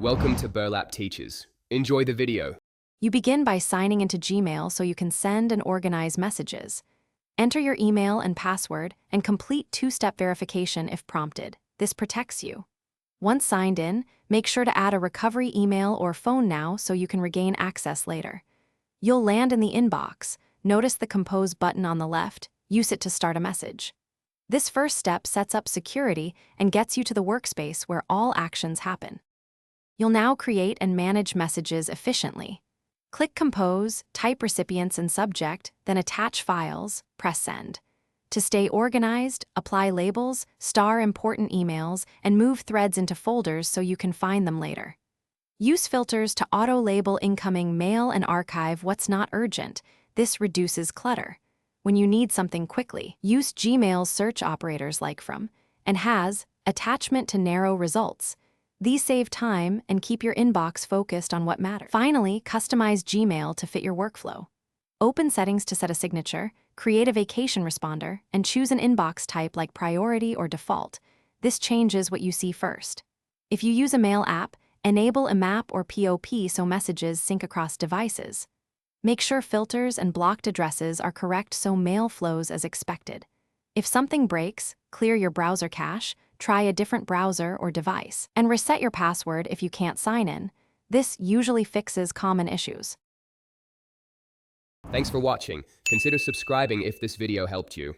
Welcome to Burlap Teachers. Enjoy the video. You begin by signing into Gmail so you can send and organize messages. Enter your email and password and complete two-step verification if prompted. This protects you. Once signed in, make sure to add a recovery email or phone now so you can regain access later. You'll land in the inbox. Notice the Compose button on the left. Use it to start a message. This first step sets up security and gets you to the workspace where all actions happen. You'll now create and manage messages efficiently. Click Compose, type recipients and subject, then attach files, press Send. To stay organized, apply labels, star important emails, and move threads into folders so you can find them later. Use filters to auto-label incoming mail and archive what's not urgent. This reduces clutter. When you need something quickly, use Gmail's search operators like From and Has attachment to narrow results. These save time and keep your inbox focused on what matters. Finally, customize Gmail to fit your workflow. Open settings to set a signature, create a vacation responder, and choose an inbox type like priority or default. This changes what you see first. If you use a mail app, enable IMAP or POP so messages sync across devices. Make sure filters and blocked addresses are correct so mail flows as expected. If something breaks, clear your browser cache, try a different browser or device, and reset your password if you can't sign in. This usually fixes common issues. Thanks for watching. Consider subscribing if this video helped you.